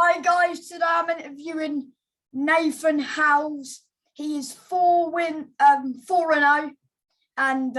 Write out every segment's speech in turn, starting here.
Hi guys, today I'm interviewing Natthan Howells. He is 4-0. And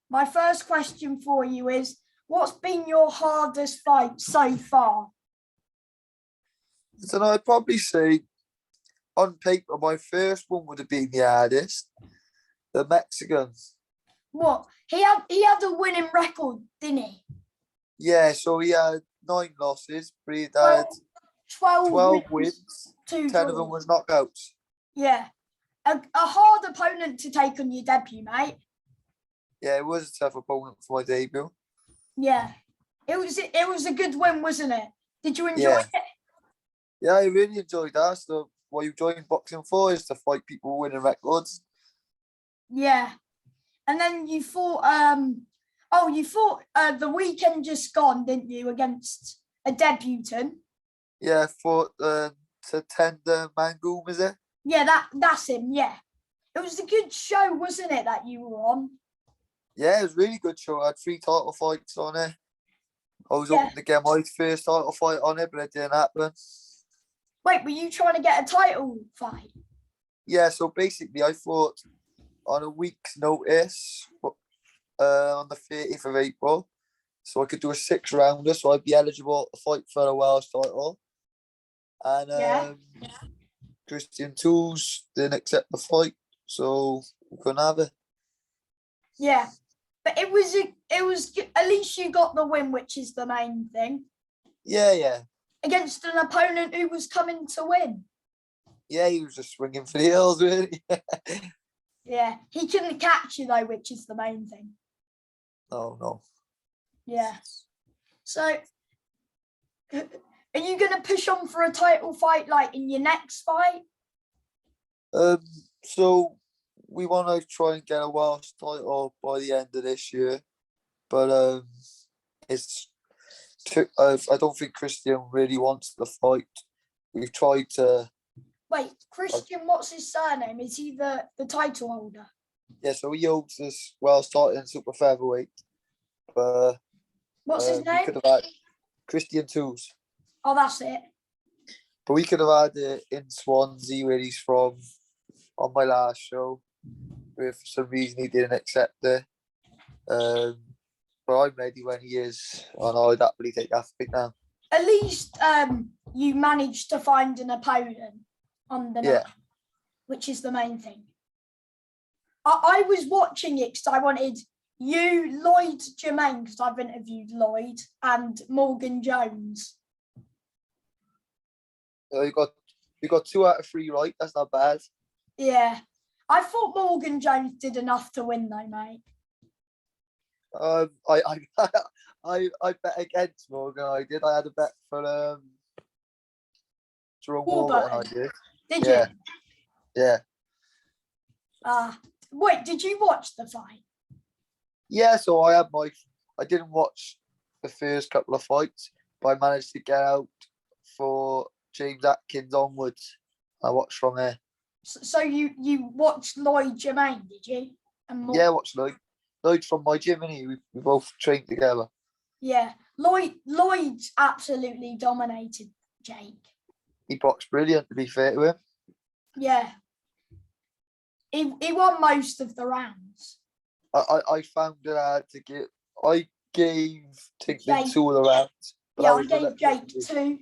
my first question for you is, what's been your hardest fight so far? So I'd probably say on paper, my first one would have been the hardest. The Mexican. What? He had a winning record, didn't he? Yeah, so he had 9 losses, but he had 12 12 wins, 2 10 of them was knockouts. Yeah. A hard opponent to take on your debut, mate. Yeah, it was a tough opponent for my debut. Yeah. It was a good win, wasn't it? Did you enjoy it? Yeah, I really enjoyed that. So what you joined boxing for is to fight people winning records. Yeah. And then you fought the weekend just gone, didn't you, against a debutant? Yeah, for Tatenda Mangum, is it? Yeah, that's him, yeah. It was a good show, wasn't it, that you were on? Yeah, it was a really good show. I had 3 title fights on it. I was hoping to get my first title fight on it, but it didn't happen. Wait, were you trying to get a title fight? Yeah, so basically I fought on a week's notice on the 30th of April. So I could do a 6-rounder, so I'd be eligible to fight for a Welsh title. And Christian Tools didn't accept the fight, so we couldn't have it. Yeah, but it was at least you got the win, which is the main thing. Yeah. Against an opponent who was coming to win. Yeah, he was just swinging for the hills, really. Yeah, he couldn't catch you though, which is the main thing. No. Yeah. So, are you going to push on for a title fight like in your next fight? So we want to try and get a Welsh title by the end of this year, but I don't think Christian really wants the fight. We've tried to. Wait, Christian, what's his surname? Is he the title holder? Yeah, so he holds this Welsh title in super featherweight. But what's his name? We could have had Christian Tools. Oh, that's it. But we could have had it in Swansea, where he's from, on my last show. Where for some reason he didn't accept it. But I'm ready when he is, and I'd happily take that fight now. At least you managed to find an opponent on the night, which is the main thing. I was watching it because I wanted you, Lloyd Jermaine, because I've interviewed Lloyd, and Morgan Jones. You got 2 out of 3 right. That's not bad. Yeah, I thought Morgan Jones did enough to win, though, mate. I bet against Morgan. I did. I had a bet for Jerome Warburton. I did. Did you? Yeah. Wait, did you watch the fight? Yeah, so I didn't watch the first couple of fights, but I managed to get out for James Atkins onwards. I watched from there. So you watched Lloyd Jermaine, did you? Yeah, I watched Lloyd. Lloyd's from my gym, and we both trained together. Yeah, Lloyd absolutely dominated Jake. He boxed brilliant, to be fair to him. Yeah. He won most of the rounds. I found it hard to get. I gave Jake 2 of the rounds. Yeah, I gave Jake 2.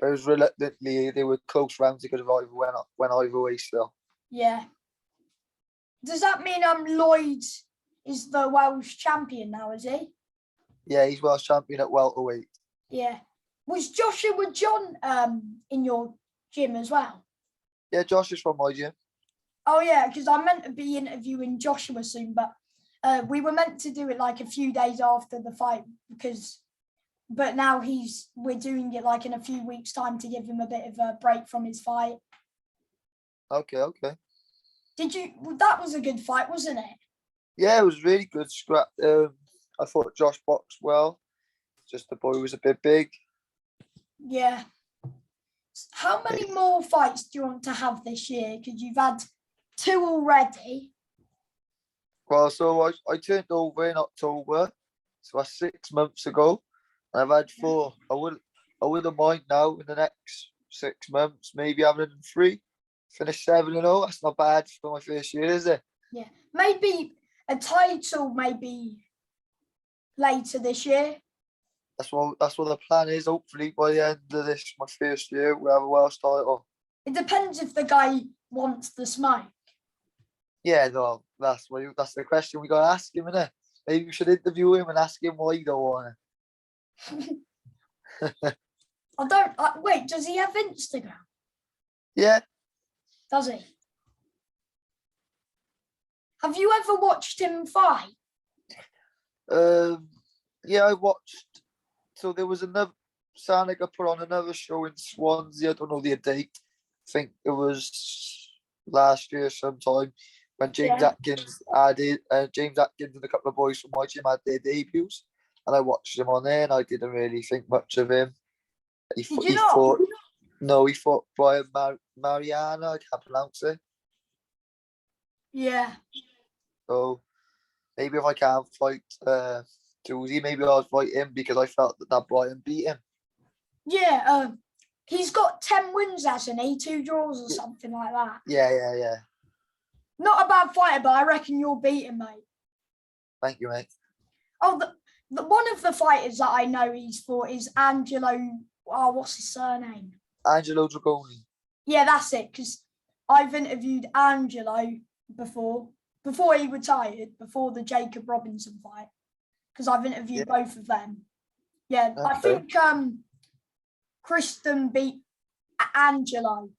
But it was reluctantly, they were close rounds. They could have either went either way still. Yeah. Does that mean Lloyd is the Welsh champion now, is he? Yeah, he's Welsh champion at welterweight. Yeah. Was Joshua John in your gym as well? Yeah, Josh is from my gym. Oh, yeah, because I meant to be interviewing Joshua soon, but we were meant to do it like a few days after the fight but now we're doing it like in a few weeks' time to give him a bit of a break from his fight. Okay. That was a good fight, wasn't it? Yeah, it was really good scrap. I thought Josh boxed well. Just the boy was a bit big. Yeah. How many more fights do you want to have this year? Because you've had 2 already. Well, so I turned over in October, so that's 6 months ago. And I've had 4. I wouldn't mind now in the next 6 months, maybe having 3, finish 7-0. That's not bad for my first year, is it? Yeah, maybe a title, maybe later this year. That's what the plan is. Hopefully by the end of this, my first year, we'll have a Welsh title. It depends if the guy wants the smoke. Yeah, no, that's the question we got to ask him, innit? Maybe we should interview him and ask him why he don't want it. Wait, does he have Instagram? Yeah. Does he? Have you ever watched him fight? Yeah, I watched. So there was another, Sanica put on another show in Swansea. I don't know the date. I think it was last year sometime when James Atkins and a couple of boys from my gym had their debuts, and I watched him on there, and I didn't really think much of him. Did you not? He fought Brian Mariana. I can't pronounce it. Yeah. So maybe if I can't fight Tuesday, maybe I'll fight him because I felt that Brian beat him. Yeah. He's got 10 wins, hasn't he? 2 draws or something like that. Yeah. Not a bad fighter, but I reckon you'll beat him, mate. Thank you, mate. Oh, the one of the fighters that I know he's fought is Angelo. Oh, what's his surname? Angelo Dragoni. Yeah, that's it. Because I've interviewed Angelo before he retired, before the Jacob Robinson fight. Because I've interviewed both of them. Yeah, okay. I think Kristen beat Angelo.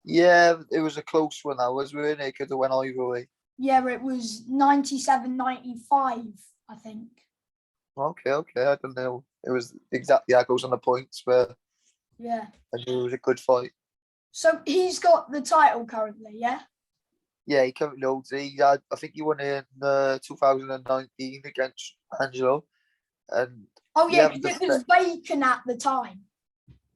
Yeah, it was a close one. That was, wasn't it? It could have went either way. Yeah, it was 97-95, I think. Okay. I don't know. It was exactly how it goes on the points, but yeah, I knew it was a good fight. So he's got the title currently, yeah? Yeah, he currently holds it. I think he won in 2019 against Angelo. And yeah, because it was vacant at the time.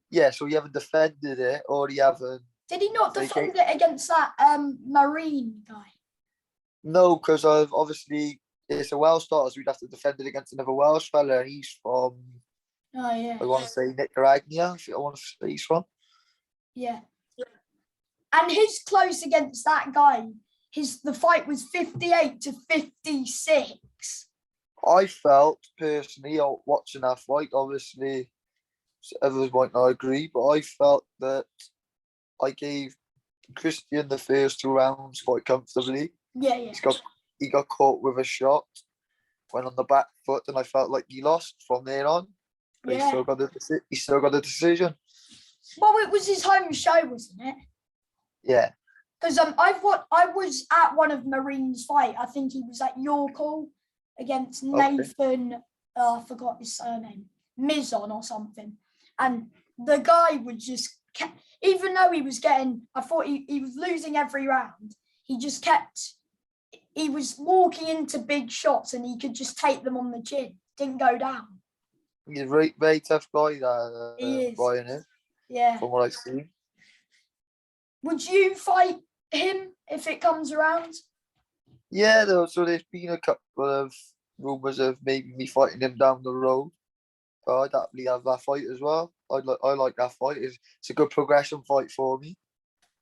Yeah, so you haven't defended it, or you haven't. Did he not defend it against that Marine guy? No, because obviously it's a Welsh starter, so we'd have to defend it against another Welsh fella, and he's from. Oh yeah. I want to say Nicaragua. I want to say he's from. Yeah. And his close against that guy, the fight was 58-56. I felt personally, watching that fight, obviously, others might not agree, but I felt that I gave Christian the first 2 rounds quite comfortably. Yeah. He got caught with a shot, went on the back foot, and I felt like he lost from there on. But he still got a decision. Well, it was his home show, wasn't it? Yeah. Because I was at one of Marine's fight. I think he was at your call against Nathan. I forgot his surname, Mizon or something. And the guy would just, even though he was getting, I thought he was losing every round. He was walking into big shots and he could just take them on the chin. Didn't go down. He's a very, very tough guy, he is. Brian is. Yeah. From what I've seen. Would you fight him if it comes around? Yeah, so there's been a couple of rumours of maybe me fighting him down the road. But I'd happily have that fight as well. I like that fight. It's a good progression fight for me.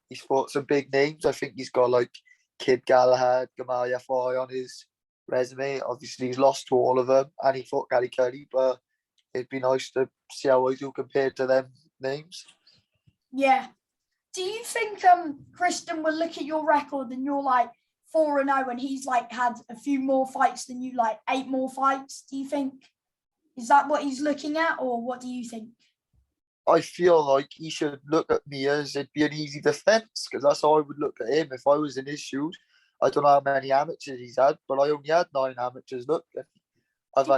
He's fought some big names. I think he's got like Kid Galahad, Gamal Yafai on his resume. Obviously, he's lost to all of them, and he fought Gary Curry. But it'd be nice to see how I do compared to them names. Yeah. Do you think Kristen will look at your record and you're like 4-0 and he's like had a few more fights than you, like 8 more fights? Do you think? Is that what he's looking at, or what do you think? I feel like he should look at me as it'd be an easy defence, because that's how I would look at him if I was in his shoes. I don't know how many amateurs he's had, but I only had 9 amateurs. Look, Did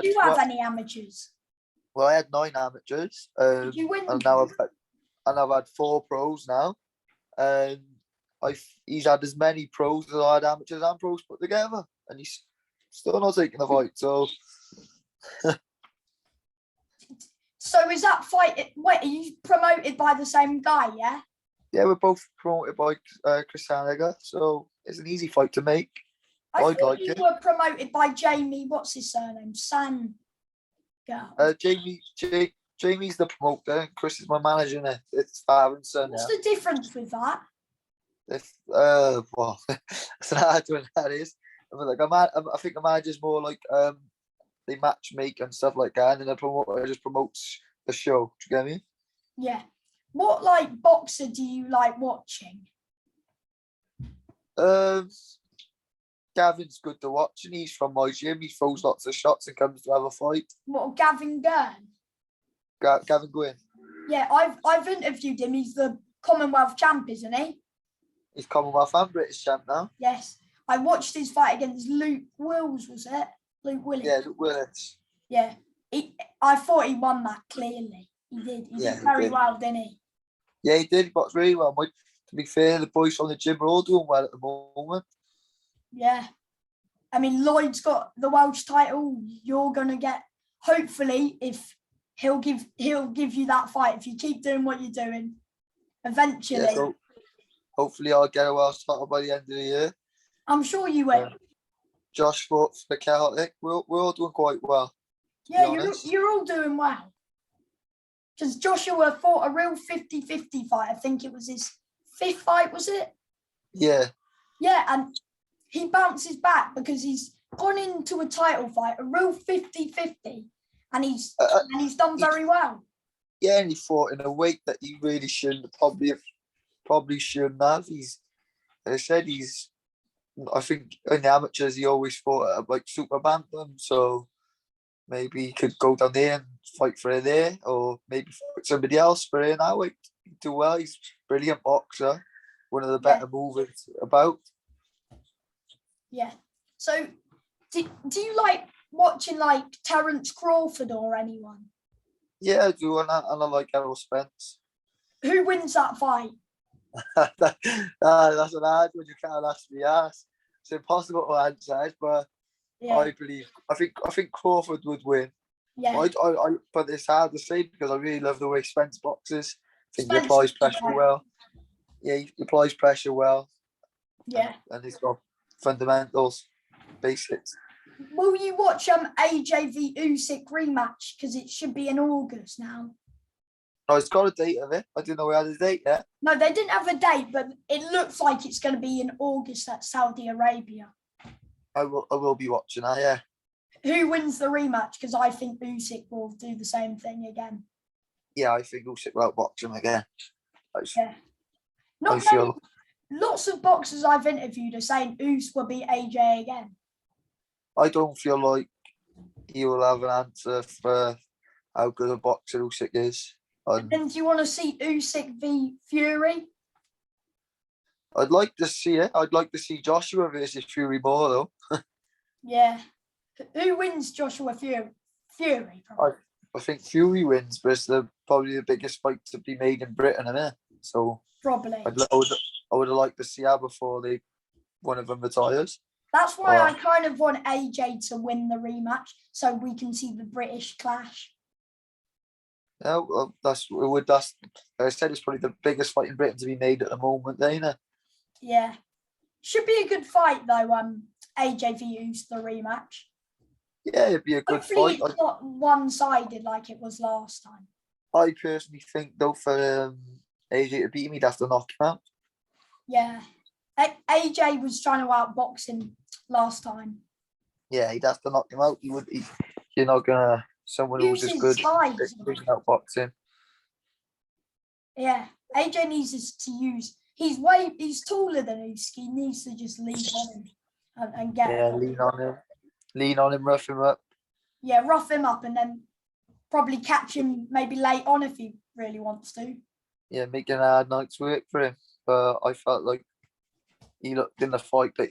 you have any amateurs? Well, I had 9 amateurs. Did you win? And now I've had 4 pros now. And he's had as many pros as I had amateurs and pros put together, and he's still not taking the fight. So. So is that fight? Wait, are you promoted by the same guy? Yeah. Yeah, we're both promoted by Chris Hanniger, so it's an easy fight to make. I thought you were promoted by Jamie. What's his surname? Jamie's the promoter and Chris is my manager. Innit? It's father and son. What's the difference with that? Well, it's an hard one. That is. I mean, like I think a manager's more like they match make and stuff like that, and then a promoter just promotes the show. Do you get me? Yeah. What like boxer do you like watching? Gavin's good to watch, and he's from my gym. He throws lots of shots and comes to have a fight. What, Gavin Gurn? Gavin Gwynn. Yeah, I've interviewed him. He's the Commonwealth champ, isn't he? He's Commonwealth and British champ now. Yes. I watched his fight against Luke Wills, was it? Luke Willis. Yeah, Luke Willis. Yeah. I thought he won that clearly. He did. He did very well, didn't he? Yeah, he did. He boxed really well. To be fair, the boys from the gym are all doing well at the moment. Yeah. I mean, Lloyd's got the Welsh title. You're gonna get, hopefully, if he'll give you that fight if you keep doing what you're doing. Eventually. Yeah, so hopefully I'll get a Welsh title by the end of the year. I'm sure you will. Josh fought for Celtic. We're all doing quite well. Yeah, you're all doing well. Because Joshua fought a real 50-50 fight. I think it was his 5th fight, was it? Yeah. Yeah, and he bounces back because he's gone into a title fight, a real 50-50, and he's done very well. Yeah, and he fought in a weight that he really shouldn't probably shouldn't have. I think in the amateurs he always fought at like super bantam, so maybe he could go down there and fight for it there, or maybe fight somebody else for it now. He'd do well. He's a brilliant boxer, one of the better movers about. Yeah. So, do you like watching like Terence Crawford or anyone? Yeah, I do, and I like Errol Spence. Who wins that fight? That's an hard one. You can't actually ask. It's impossible to answer, but I think Crawford would win. Yeah. But it's hard to say because I really love the way Spence boxes. I think he applies pressure well. Yeah, he applies pressure well. Yeah. And he's got fundamentals, basics. Will you watch AJ v Usyk rematch? Because it should be in August now. No, it's got a date of it. I didn't know we had a date yet. No, they didn't have a date, but it looks like it's going to be in August at Saudi Arabia. I will be watching that, yeah. Who wins the rematch? Because I think Usyk will do the same thing again. Yeah, I think Usyk will box him again. Lots of boxers I've interviewed are saying Usyk will beat AJ again. I don't feel like he will have an answer for how good a boxer Usyk is. And do you want to see Usyk v Fury? I'd like to see it. I'd like to see Joshua versus Fury more, though. Yeah. Who wins Joshua Fury? Fury, probably. I think Fury wins, but it's probably the biggest fight to be made in Britain, isn't it? So probably. I would have liked to see that before one of them retires. That's why I kind of want AJ to win the rematch so we can see the British clash. Yeah, well, that's like I said, it's probably the biggest fight in Britain to be made at the moment, ain't it? Yeah. Should be a good fight though, AJ v Usyk, the rematch. Yeah, it'd be a good Hopefully fight. It's not one-sided like it was last time. I personally think though for AJ to beat him, he'd have to knock him out. Yeah. AJ was trying to outbox him last time. Yeah, he'd have to knock him out. You're not gonna someone who's as good outbox him. Yeah, AJ needs to use. He's taller than Usyk. He needs to just lean on him and get. Yeah, lean on him, rough him up. Yeah, rough him up and then probably catch him maybe late on if he really wants to. Yeah, making a hard night's work for him. But I felt like he looked in the fight that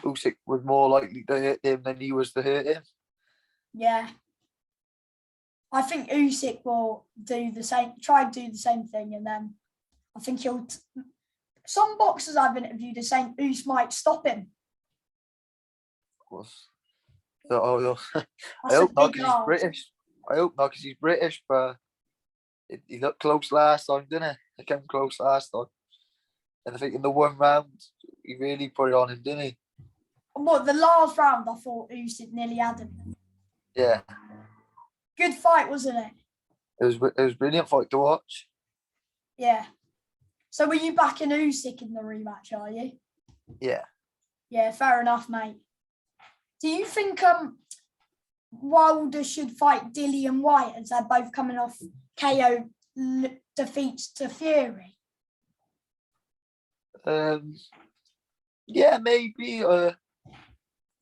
Usyk was more likely to hit him than he was to hurt him. Yeah. I think Usyk will try and do the same thing, and then I think he'll. Some boxers I've interviewed are saying Usyk might stop him. I hope not because he's British. I hope not because he's British, but he looked close last time, didn't he? He came close last time. And I think in the one round, he really put it on him, didn't he? What, the last round, I thought Usyk nearly had him. Yeah. Good fight, wasn't it? it was brilliant fight to watch. Yeah. So were you backing Usyk in the rematch, are you? Yeah. Yeah, fair enough, mate. Do you think Wilder should fight Dillian White as they're both coming off KO defeats to Fury? Yeah, maybe.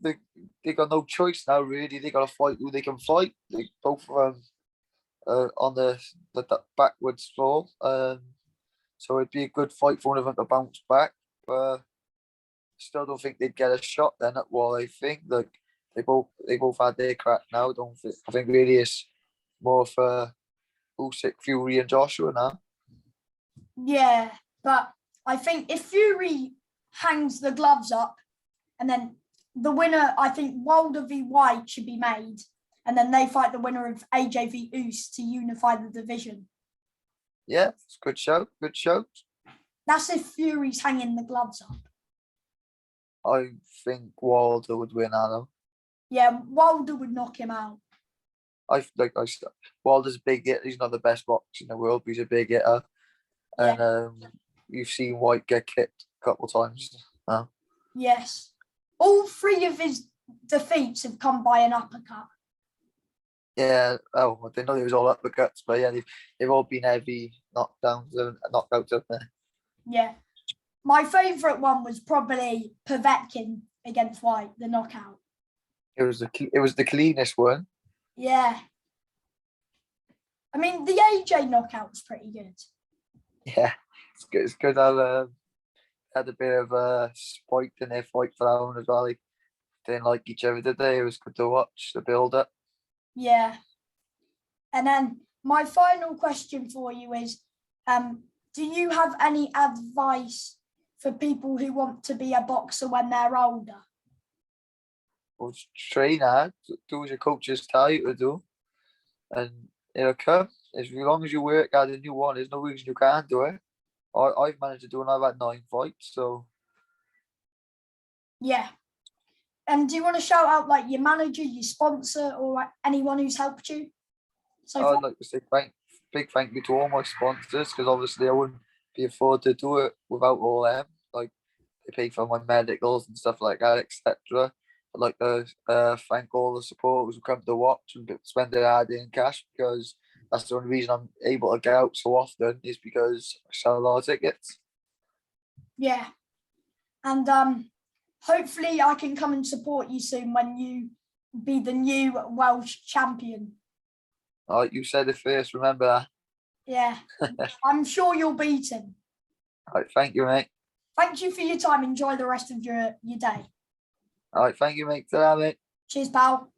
They got no choice now, really. They got to fight who they can fight. They both of them on the backwards fall. So it'd be a good fight for one of them to bounce back. But still don't think they'd get a shot then at what I think. Like they both had their crack now. Don't think, I think really it's more for Usyk, Fury, and Joshua now. Yeah, but I think if Fury hangs the gloves up and then the winner, I think Wilder v White should be made, and then they fight the winner of AJ v Usyk to unify the division. Yeah, it's a good show. Good show. That's if Fury's hanging the gloves up. I think Wilder would win, Adam. Yeah, Wilder would knock him out. Wilder's a big hitter. He's not the best boxer in the world, but he's a big hitter. Yeah. And you've seen White get kicked a couple of times now. Yes. All three of his defeats have come by an uppercut. Yeah, I didn't know it was all uppercuts, but yeah, they've all been heavy knockdowns and knockouts up there. Yeah. My favourite one was probably Povetkin against White, the knockout. It was the cleanest one. Yeah. I mean, the AJ knockout was pretty good. Yeah, it's good. It's good. I had a bit of a spike in their fight for that one as well. They didn't like each other, did they? It was good to watch the build up. Yeah. And then my final question for you is, do you have any advice for people who want to be a boxer when they're older? Well, train hard, do as your coaches tell you to do, and it'll come. As long as you work hard and you want, there's no reason you can't do it. I've managed to do it, and I've had 9 fights, so. Yeah. And do you want to shout out like your manager, your sponsor, or anyone who's helped you? I'd like to say big thank you to all my sponsors, because obviously I wouldn't be afford to do it without all them. Like they pay for my medicals and stuff like that, etc. I'd like to thank all the supporters who come to watch and spend their hard in cash, because that's the only reason I'm able to get out so often is because I sell a lot of tickets. Yeah. And hopefully I can come and support you soon when you be the new Welsh champion. Oh, you said it first, remember that? Yeah. I'm sure you'll beat him. All right, thank you, mate. Thank you for your time. Enjoy the rest of your day. All right, thank you, mate. Ta-ra, mate. Cheers, pal.